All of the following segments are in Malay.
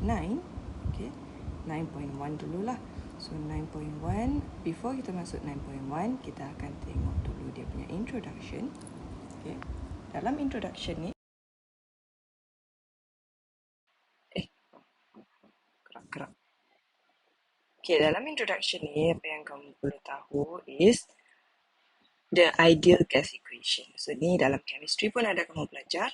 9. Okay, 9.1 dululah. So 9.1, before kita masuk 9.1, kita akan tengok dulu dia punya introduction. Okay, dalam introduction ni, gerak-gerak. Okay, dalam introduction ni, apa yang kamu perlu tahu is the ideal gas equation. So ni dalam chemistry pun ada kamu belajar.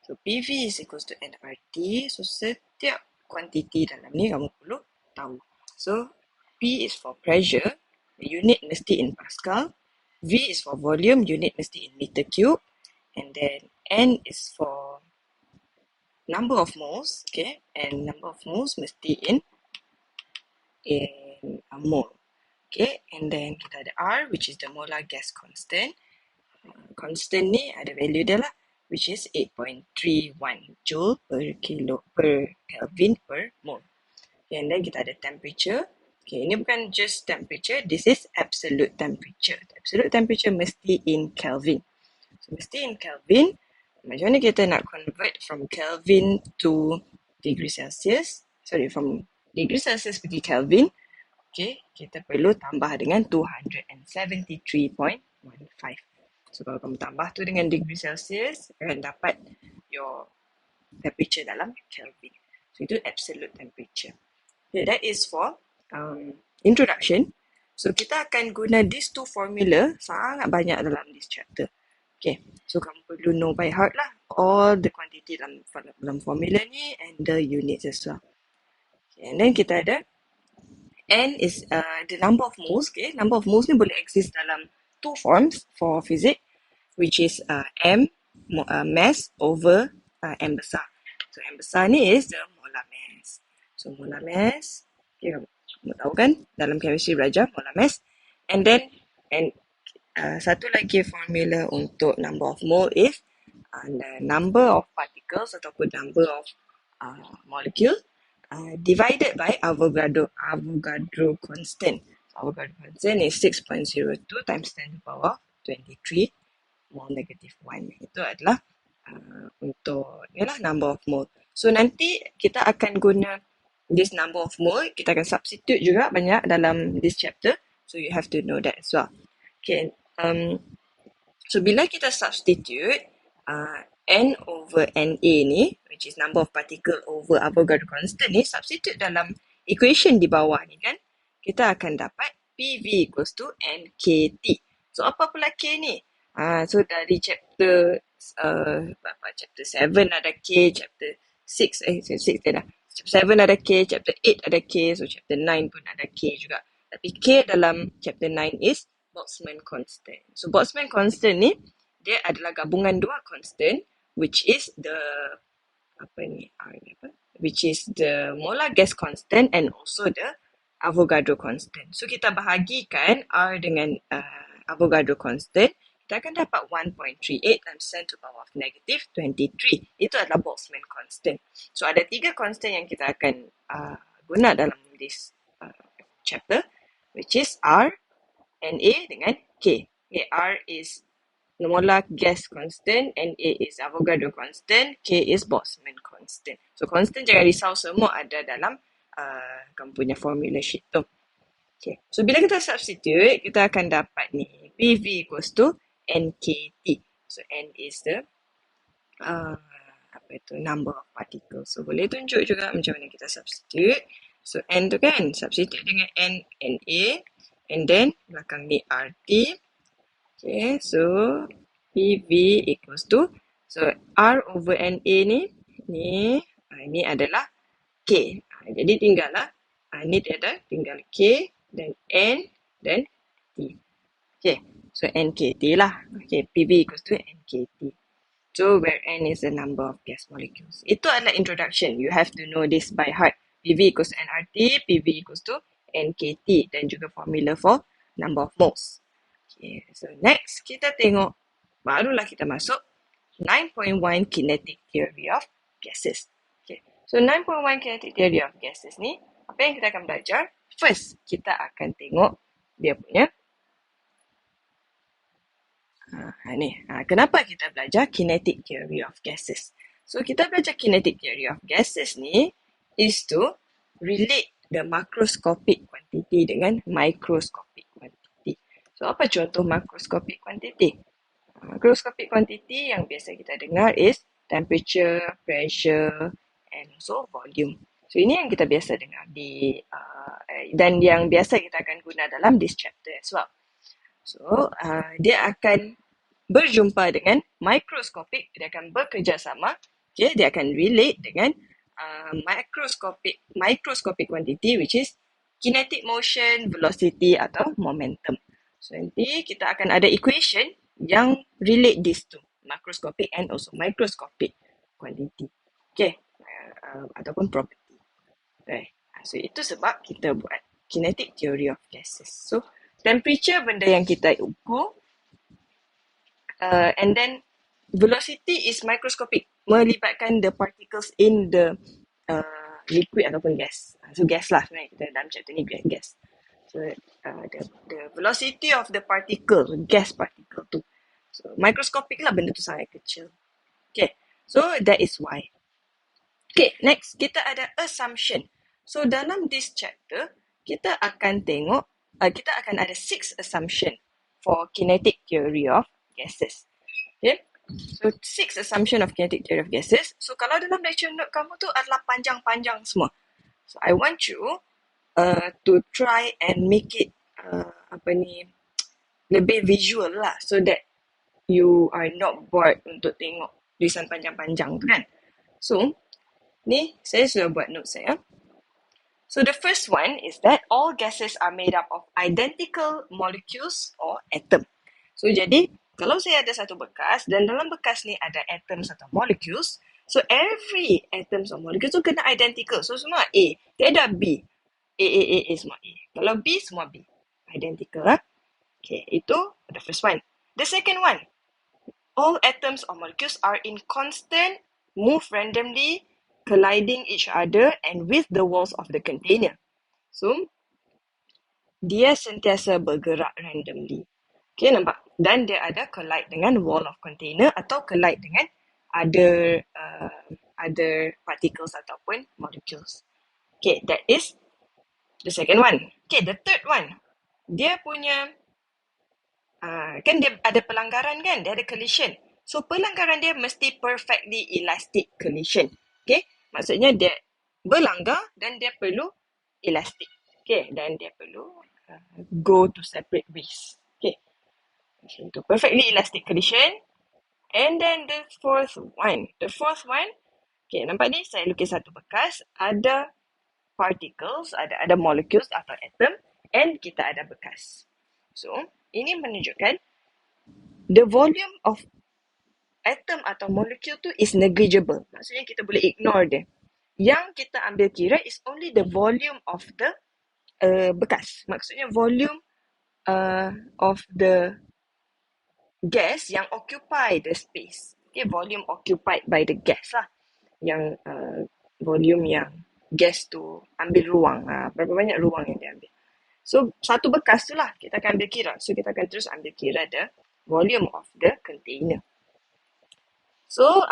So PV is equals to nRT. So setiap kuantiti dalam ni kamu perlu tahu. So P is for pressure, unit mesti in Pascal. V is for volume, unit mesti in meter cube. And then N is for number of moles, okay? And number of moles mesti in a mole. Okay, and then kita ada R, which is the molar gas constant. Constant ni ada value dia lah, which is 8.31 joule per Kelvin per mole. Okay, and then kita ada temperature. Okay, ini bukan just temperature, this is absolute temperature. Absolute temperature mesti in Kelvin. So, mesti in Kelvin. Macam mana kita nak convert from Kelvin to degree Celsius? Sorry, from degree Celsius pergi Kelvin. Okay, kita perlu tambah dengan 273.15. So, kalau kamu tambah tu dengan degree Celsius, akan dapat your temperature dalam Kelvin. So, itu absolute temperature. Okay, that is for introduction. So, kita akan guna these two formula sangat banyak dalam this chapter. Okay, so kamu perlu know by heart lah all the quantity dalam formula ni and the units as well. Okay, and then kita ada N is the number of moles. Okay, number of moles ni boleh exist dalam two forms for physics, which is M mass over M besar. So M besar ni is the molar mass. So molar mass, okay, kamu tahu kan dalam chemistry belajar molar mass. And then satu lagi formula untuk number of mole is the number of particles ataupun number of molecule divided by Avogadro constant. Avogadro constant is 6.02 times 10 to the power 23 mole negative 1. Itu adalah untuk number of mole. So nanti kita akan guna this number of mole, kita akan substitute juga banyak dalam this chapter. So you have to know that as well. Okay. So bila kita substitute N over NA ni, which is number of particle over Avogadro constant ni, substitute dalam equation di bawah ni kan, kita akan dapat PV equals to NKT. So apa pula K ni? So dari chapter chapter 7 ada K, chapter 6 dah. Chapter 7 ada K, chapter 8 ada K, so chapter 9 pun ada K juga. Tapi K dalam chapter 9 is Boltzmann constant. So Boltzmann constant ni dia adalah gabungan dua constant, which is the which is the molar gas constant and also the Avogadro constant. So kita bahagikan R dengan Avogadro constant, kita akan dapat 1.38 times 10 to the power of negative 23. Itu adalah Boltzmann constant. So ada tiga constant yang kita akan guna dalam this chapter, which is R, Na dengan K. Okay, R is molar gas constant, Na is Avogadro constant, K is Boltzmann constant. So constant jangan risau, semua ada dalam kamu punya formula sheet tu. Okay. So bila kita substitute, kita akan dapat ni PV equals to NKT. So N is the number of particles. So boleh tunjuk juga macam mana kita substitute. So N tu kan, substitute dengan N, Na, and then belakang ni RT. Okay, so PV equals to, so R over NA ni adalah K. Jadi tinggallah, ni tiada, tinggal K, dan N, dan T. Okay, so NKT lah. Okay, PV equals to NKT. So where N is the number of gas molecules. Itu adalah introduction. You have to know this by heart. PV equals to nRT, PV equals to NKT, dan juga formula for number of moles. Okay, so next kita tengok, barulah kita masuk 9.1 kinetic theory of gases. Okay, so 9.1 kinetic theory of gases ni, apa yang kita akan belajar? First, kita akan tengok dia punya kenapa kita belajar kinetic theory of gases. So kita belajar kinetic theory of gases ni, is to relate the macroscopic quantity dengan microscopic quantity. So, apa contoh macroscopic quantity? Macroscopic quantity yang biasa kita dengar is temperature, pressure, and also volume. So, ini yang kita biasa dengar dan yang biasa kita akan guna dalam this chapter as well. So, dia akan berjumpa dengan microscopic, dia akan bekerjasama, okay, dia akan relate dengan microscopic quantity which is kinetic motion, velocity atau momentum. So, nanti kita akan ada equation yang relate these two, macroscopic and also microscopic quantity. Okay, ataupun property. Right. So, itu sebab kita buat kinetic theory of gases. So, temperature benda yang kita ukur, and then velocity is microscopic, melibatkan the particles in the liquid ataupun gas. So gas lah sebenarnya, kita dalam chapter ni gas. So the velocity of the particle, gas particle tu. So microscopic lah, benda tu sangat kecil. Okay, so that is why. Okay, next kita ada assumption. So dalam this chapter, kita akan tengok, kita akan ada 6 assumption for kinetic theory of gases. Okay, so 6 assumption of kinetic theory of gases. So kalau dalam lecture note kamu tu adalah panjang-panjang semua. So I want you to try and make it lebih visual lah, so that you are not bored untuk tengok tulisan panjang-panjang tu kan. So ni saya sudah buat note saya. So the first one is that all gases are made up of identical molecules or atom. So jadi kalau saya ada satu bekas dan dalam bekas ni ada atoms atau molecules, so every atoms or molecules tu kena identical. So semua A, tiada B. A semua A. Kalau B semua B. Identical lah. Okay, itu the first one. The second one, all atoms or molecules are in constant, move randomly, colliding each other and with the walls of the container. So, dia sentiasa bergerak randomly. Okay, nampak? Dan dia ada collide dengan wall of container atau collide dengan other particles ataupun molecules. Okay, that is the second one. Okay, the third one. Dia punya, kan dia ada pelanggaran kan? Dia ada collision. So, pelanggaran dia mesti perfectly elastic collision. Okay, maksudnya dia berlanggar dan dia perlu elastic. Okay, dan dia perlu go to separate ways. Okay, so itu perfectly elastic collision. And then the fourth one, okay, nampak ni saya lukis satu bekas, ada particles, ada molecules atau atom, and kita ada bekas. So, ini menunjukkan the volume of atom atau molecule tu is negligible. Maksudnya kita boleh ignore dia. Yang kita ambil kira is only the volume of the bekas. Maksudnya volume of the gas yang occupy the space. Okay, volume occupied by the gas lah. Yang volume yang gas tu ambil ruang. Berapa banyak ruang yang dia ambil. So, satu bekas tu lah kita akan ambil kira. So, kita akan terus ambil kira the volume of the container. So,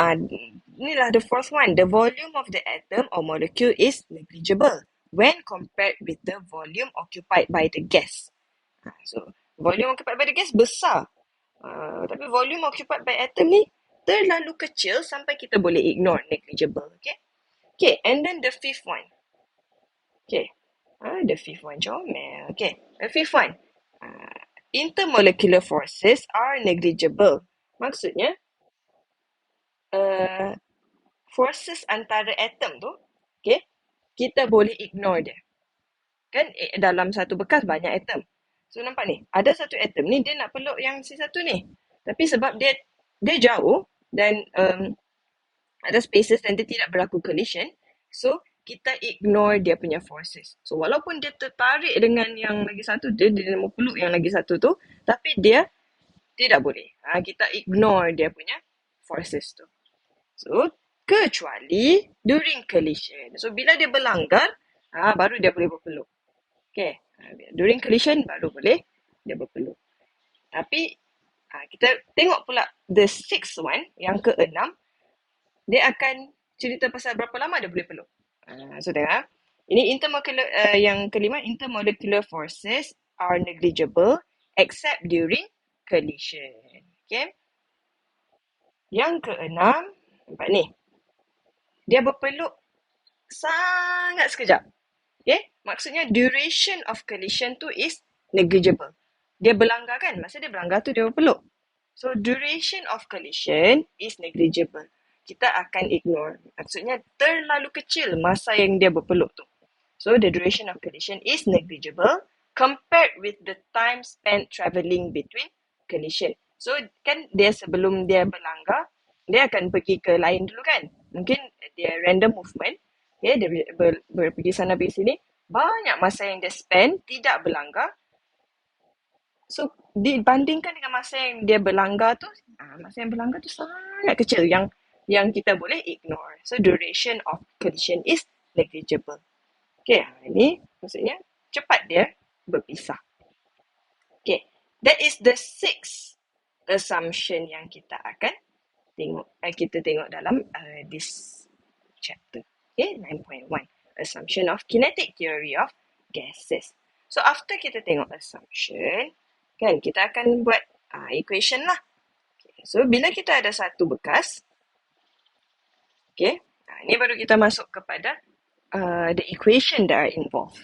inilah the fourth one. The volume of the atom or molecule is negligible when compared with the volume occupied by the gas. So, volume occupied by the gas besar. Tapi volume occupied by atom ni terlalu kecil sampai kita boleh ignore, negligible. Okay? Okay, and then the fifth one. Okay. The fifth one, comel. Okay, the fifth one. Intermolecular forces are negligible. Maksudnya, forces antara atom tu, okay, kita boleh ignore dia. Kan dalam satu bekas banyak atom. So nampak ni, ada satu atom ni dia nak peluk yang si satu ni. Tapi sebab dia jauh dan ada spaces dan dia tidak berlaku collision, so kita ignore dia punya forces. So walaupun dia tertarik dengan yang lagi satu, dia mau peluk yang lagi satu tu, tapi dia tidak boleh. Kita ignore dia punya forces tu. So kecuali during collision. So bila dia berlanggar, baru dia boleh berpeluk. Okay. During collision baru boleh dia berpeluk. Tapi kita tengok pula the sixth one, yang keenam, dia akan cerita pasal berapa lama dia boleh peluk. So tengok. Ini intermolecular, yang kelima, intermolecular forces are negligible except during collision. Okay. Yang keenam, nampak ni. Dia berpeluk sangat sekejap. Okay. Maksudnya duration of collision tu is negligible. Dia berlanggar kan? Masa dia berlanggar tu dia berpeluk. So duration of collision is negligible. Kita akan ignore. Maksudnya terlalu kecil masa yang dia berpeluk tu. So the duration of collision is negligible compared with the time spent travelling between collision. So kan dia sebelum dia berlanggar, dia akan pergi ke lain dulu kan. Mungkin dia random movement. Okay, dia pergi sana pergi sini. Banyak masa yang dia spend tidak berlanggar. So dibandingkan dengan masa yang dia berlanggar tu, masa yang berlanggar tu sangat kecil yang kita boleh ignore. So duration of collision is negligible. Okay, ini maksudnya cepat dia berpisah. Okay, that is the sixth assumption yang kita akan tengok dalam this chapter. Okay, 9.1. Assumption of kinetic theory of gases. So after kita tengok assumption, kan kita akan buat equation lah. Okay, so bila kita ada satu bekas, okay, ini baru kita masuk kepada the equation that are involved.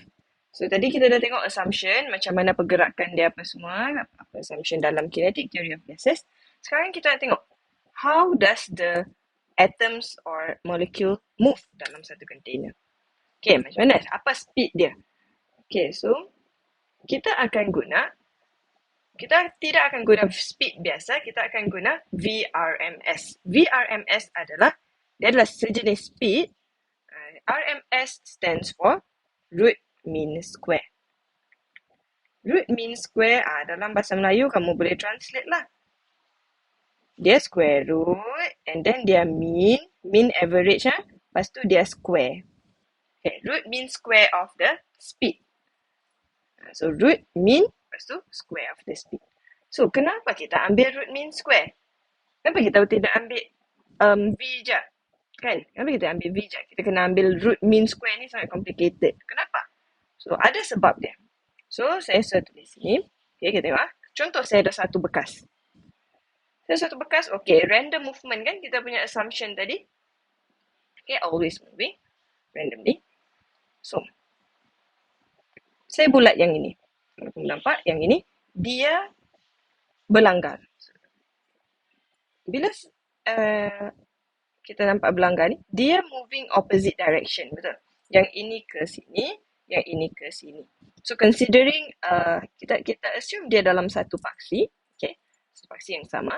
So tadi kita dah tengok assumption, macam mana pergerakan dia apa semua, apa assumption dalam kinetic theory of gases. Sekarang kita nak tengok how does the atoms or molecule move dalam satu container. Okay, macam mana? Apa speed dia? Okay, so kita tidak akan guna speed biasa, kita akan guna VRMS. VRMS adalah sejenis speed. RMS stands for root mean square. Root mean square, dalam bahasa Melayu kamu boleh translate lah. Dia square root and then dia mean average lepas tu dia square. Okay, root mean square of the speed. So root mean lepas tu square of the speed. So kenapa kita ambil root mean square? Kenapa kita tidak ambil V je? Kan? Kenapa kita ambil V je? Kita kena ambil root mean square ni sangat complicated. Kenapa? So ada sebab dia. So saya tulis sini. Okay, kita tengok. Contoh saya ada satu bekas. Okay, random movement kan kita punya assumption tadi. Okay, always moving randomly. So, saya bulat yang ini. Kalau kamu nampak, yang ini, dia berlanggar. Bila kita nampak berlanggar ni, dia moving opposite direction, betul? Yang ini ke sini, yang ini ke sini. So, considering kita assume dia dalam satu paksi, okay, satu paksi yang sama.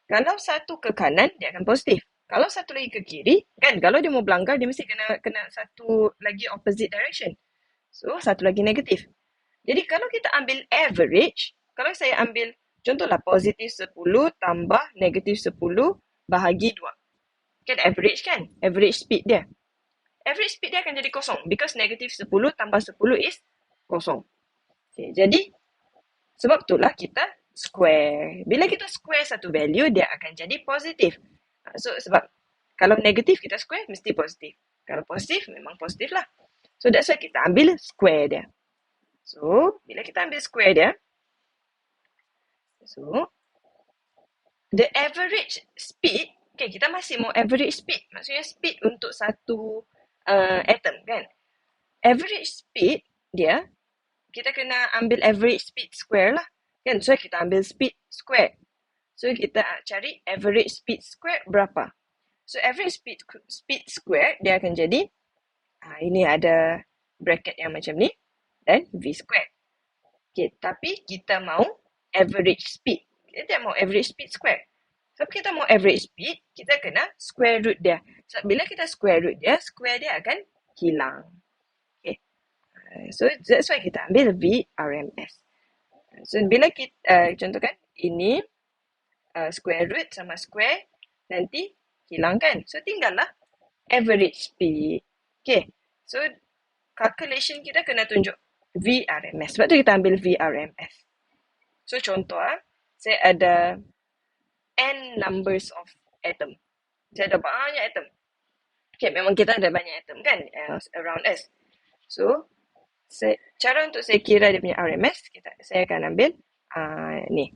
Kalau satu ke kanan, dia akan positif. Kalau satu lagi ke kiri, kan kalau dia mau berlanggar, dia mesti kena satu lagi opposite direction. So, satu lagi negatif. Jadi, kalau kita ambil average, kalau saya ambil, contohlah positif 10 tambah negatif 10 bahagi 2. Kan average kan? Average speed dia. Average speed dia akan jadi kosong. Because negatif 10 tambah 10 is kosong. Okay, jadi, sebab itulah kita square. Bila kita square satu value, dia akan jadi positif. So, sebab kalau negatif kita square, mesti positif. Kalau positif, memang positif lah. So, that's why kita ambil square dia. So, bila kita ambil square dia, so, the average speed, okay, kita masih mau average speed. Maksudnya speed untuk satu atom, kan? Average speed dia, kita kena ambil average speed square lah. Kan? So, kita ambil speed square. So, kita cari average speed square berapa. So, average speed square, dia akan jadi, ini ada bracket yang macam ni, dan V square. Okay, tapi kita mau average speed. Kita tidak mau average speed square. Sebab kita mau average speed, kita kena square root dia. So, bila kita square root dia, square dia akan hilang. Okay. So, that's why kita ambil VRMS. So, bila kita, contohkan, ini square root sama square, nanti hilangkan. So, tinggallah average speed. Okay. So, calculation kita kena tunjuk VRMS. Sebab tu kita ambil VRMS. So, contoh, saya ada n numbers of atom. Saya ada banyak atom. Okay, memang kita ada banyak atom kan around us. So, cara untuk saya kira dia punya RMS, saya akan ambil ni.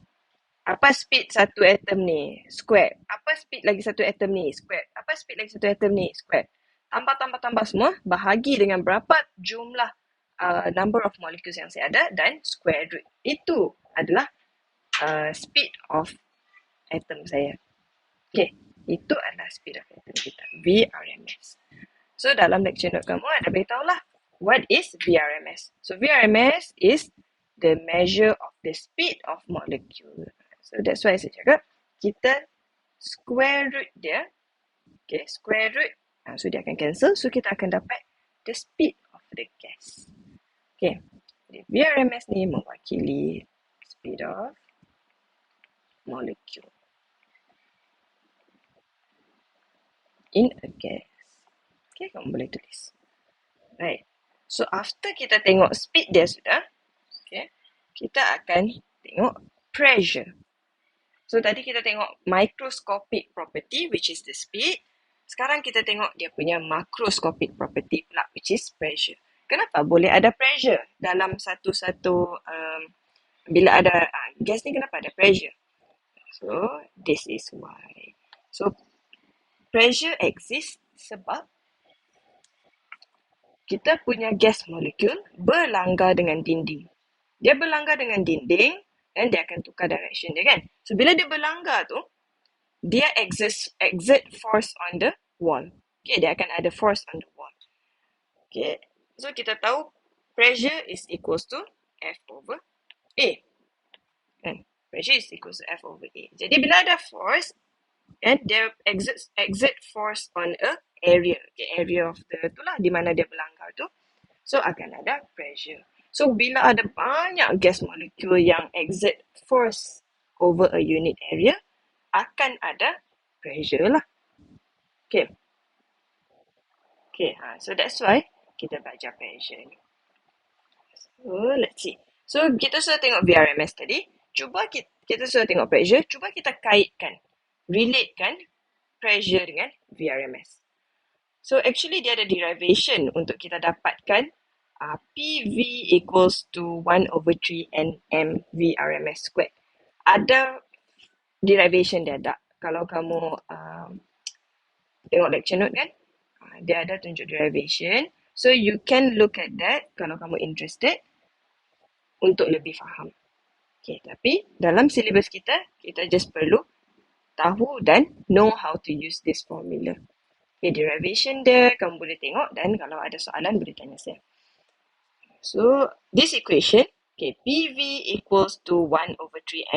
Apa speed satu atom ni? Square. Apa speed lagi satu atom ni? Square. Apa speed lagi satu atom ni? Square. Tambah semua, bahagi dengan berapa jumlah number of molecules yang saya ada dan square root. Itu adalah speed of atom saya. Okay, itu adalah speed of atom kita. VRMS. So, dalam lecture note kamu ada beritahu lah what is VRMS. So, VRMS is the measure of the speed of molecule. So, that's why saya cakap kita square root dia. Okay, square root. So, dia akan cancel. So, kita akan dapat the speed of the gas. Okay, VRMS ni mewakili speed of molecule in a gas. Okay, kamu boleh tulis. Right. So, after kita tengok speed dia sudah, okay, kita akan tengok pressure. So, tadi kita tengok microscopic property, which is the speed. Sekarang kita tengok dia punya macroscopic property pula, which is pressure. Kenapa boleh ada pressure dalam satu-satu, bila ada gas ni, kenapa ada pressure? So, this is why. So, pressure exists sebab kita punya gas molekul berlanggar dengan dinding. Dia berlanggar dengan dinding dan dia akan tukar direction dia kan. So, bila dia berlanggar tu, dia exert force on the wall. Okay, dia akan ada force on the wall. Okay, so kita tahu pressure is equals to F over A. Kan? Pressure is equals to F over A. Jadi, bila ada force, and dia exert force on a area. Okay, area of the itulah di mana dia berlanggar tu. So, akan ada pressure. So, bila ada banyak gas molekul yang exert force over a unit area, akan ada pressure lah. Okay. Okay, so that's why kita belajar pressure ni. So, let's see. So, kita sudah tengok VRMS tadi. Cuba kita sudah tengok pressure. Cuba kita kaitkan, relatekan pressure dengan VRMS. So, actually dia ada derivation untuk kita dapatkan PV equals to 1 over 3 nm VRMS squared. Ada derivation dia ada. Kalau kamu tengok lecture note kan, dia ada tunjuk derivation. So, you can look at that kalau kamu interested untuk lebih faham. Okay, tapi dalam syllabus kita just perlu tahu dan know how to use this formula. Okay, derivation dia kamu boleh tengok dan kalau ada soalan boleh tanya saya. So, this equation, okay, PV equals to 1 over 3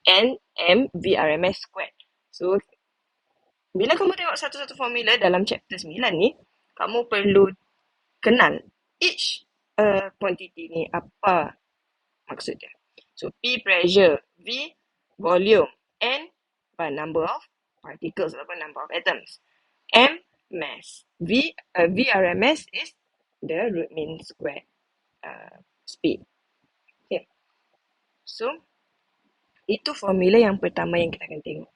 nm VRMS squared. So, bila kamu tengok satu-satu formula dalam chapter 9 ni, kamu perlu kenal each quantity ni apa maksud dia. So, P pressure, V volume, N number of particles atau number of atoms, M mass, VRMS is the root mean squared speed. Okay. So, itu formula yang pertama yang kita akan tengok.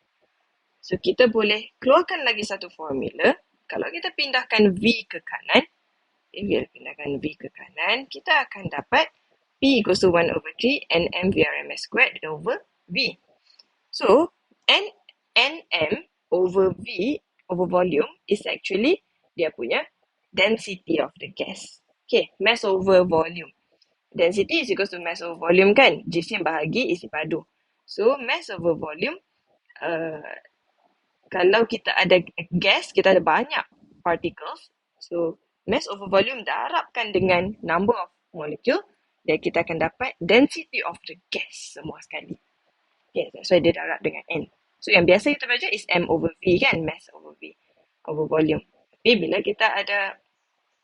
So, kita boleh keluarkan lagi satu formula. Kalau kita pindahkan V ke kanan, kita akan dapat P equals to 1 over 3 nm VRMS squared over V. So, nm over V over volume is actually dia punya density of the gas. Okay, mass over volume. Density is equals to mass over volume kan? Jisim bahagi isi padu. So, mass over volume, kalau kita ada gas, kita ada banyak particles. So, mass over volume darabkan dengan number of molecule, dan kita akan dapat density of the gas semua sekali. Okay, that's why dia darab dengan N. So, yang biasa kita baca is M over V kan? Mass over V over volume. Tapi bila kita ada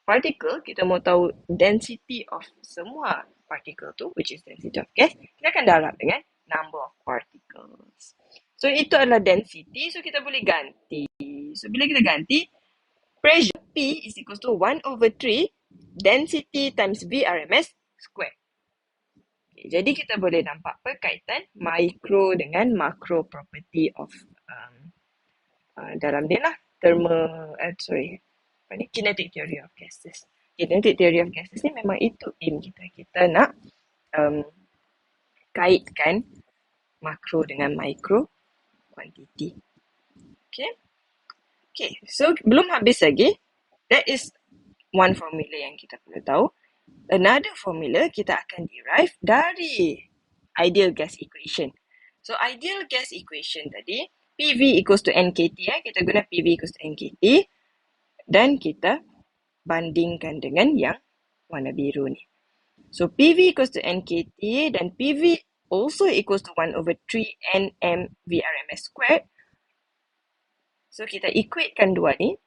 particle, kita mau tahu density of semua particle tu, which is density of gas, kita akan darab dengan number of particles. So, itu adalah density. So, kita boleh ganti. So, bila kita ganti, pressure P is equals to 1 over 3 density times VRMS square. Okay, jadi, kita boleh nampak perkaitan micro dengan macro property of dalam dia lah, kinetic theory of gases. Kinetic theory of gases ni memang itu aim kita. Kita nak kaitkan makro dengan micro quantity. Okay, so belum habis lagi. That is one formula yang kita perlu tahu. Another formula kita akan derive dari ideal gas equation. So ideal gas equation tadi, PV equals to NKT. Kita guna PV equals to NKT. Dan kita bandingkan dengan yang warna biru ni. So PV equals to NKT dan PV also equals to 1/3 Nm VRMS squared. So kita equatekan dua ni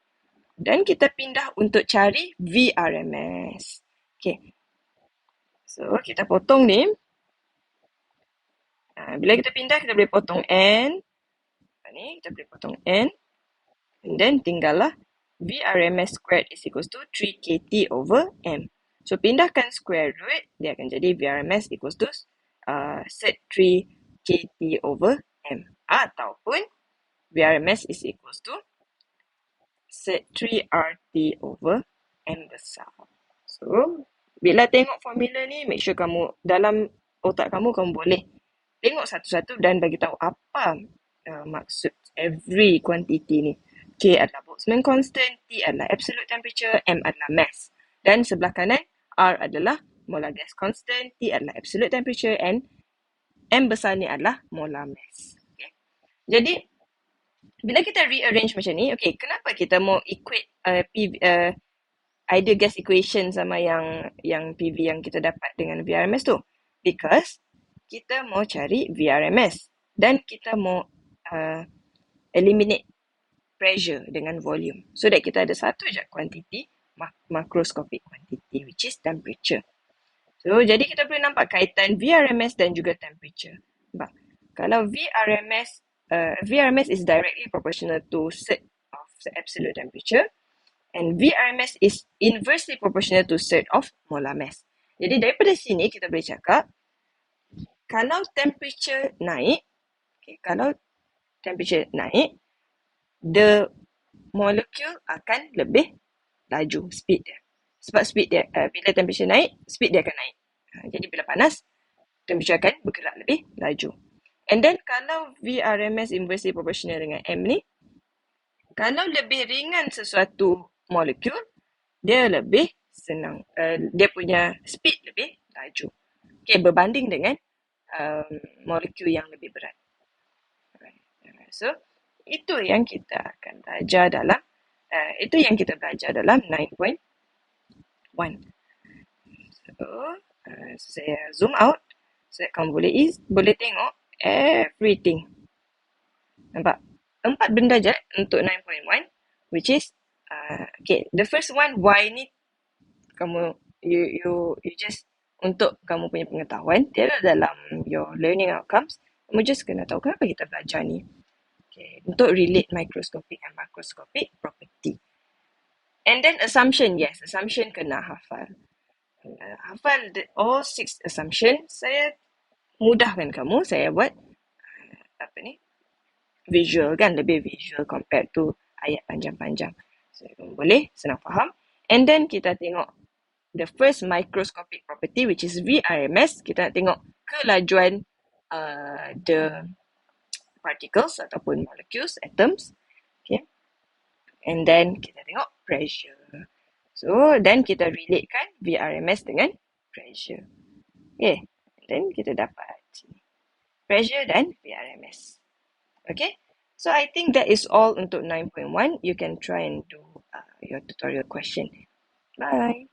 dan kita pindah untuk cari VRMS. Okay. So kita potong ni. Bila kita pindah, kita boleh potong N. Ni kita boleh potong N. And then tinggallah VRMS squared is equals to 3KT over M. So pindahkan square root, dia akan jadi VRMS equals to set 3KT over M. Ataupun VRMS is equals to set 3RT over M besar. So, bila tengok formula ni, make sure kamu, dalam otak kamu boleh tengok satu-satu dan bagi tahu apa maksud every quantity ni. K adalah Boltzmann constant, T adalah absolute temperature, M adalah mass. Dan sebelah kanan, R adalah molar gas constant, T adalah absolute temperature, and M besar ni adalah molar mass. Okay. Jadi, bila kita rearrange macam ni, okay, kenapa kita mau equate ideal gas equation sama yang PV yang kita dapat dengan VRMS tu? Because kita mau cari VRMS dan kita mau eliminate pressure dengan volume. So that kita ada satu je quantity, macroscopic quantity, which is temperature. So, jadi kita boleh nampak kaitan VRMS dan juga temperature. Sebab kalau VRMS is directly proportional to set of the absolute temperature and VRMS is inversely proportional to set of molar mass. Jadi daripada sini kita boleh cakap kalau temperature naik, the molecule akan lebih laju, speed dia. Sebab speed dia, bila temperature naik, speed dia akan naik. Jadi bila panas, temperature akan bergerak lebih laju. And then kalau VRMS inversely proportional dengan M ni, kalau lebih ringan sesuatu molekul, dia lebih senang, dia punya speed lebih laju. Okay, berbanding dengan molekul yang lebih berat. So, itu yang kita akan belajar dalam 9.1. So, saya zoom out so kamu boleh tengok everything. Nampak? 4 benda je untuk 9.1, which is okay, the first one, why ni kamu you just untuk kamu punya pengetahuan, dia dalam your learning outcomes, kamu just kena tahu kenapa kita belajar ni. Okay, untuk relate microscopic and macroscopic property. And then assumption, yes, assumption kena hafal. Hafal all 6 assumption. Saya mudahkan kamu, saya buat visual kan, lebih visual compared to ayat panjang-panjang. So, kamu boleh senang faham. And then kita tengok the first microscopic property, which is VRMS. Kita nak tengok kelajuan the particles ataupun molecules, atoms. Okay. And then kita tengok pressure. So, then kita relatekan VRMS dengan pressure. Okay. And then kita dapat pressure dan VRMS. Okay. So, I think that is all untuk 9.1. You can try and do your tutorial question. Bye.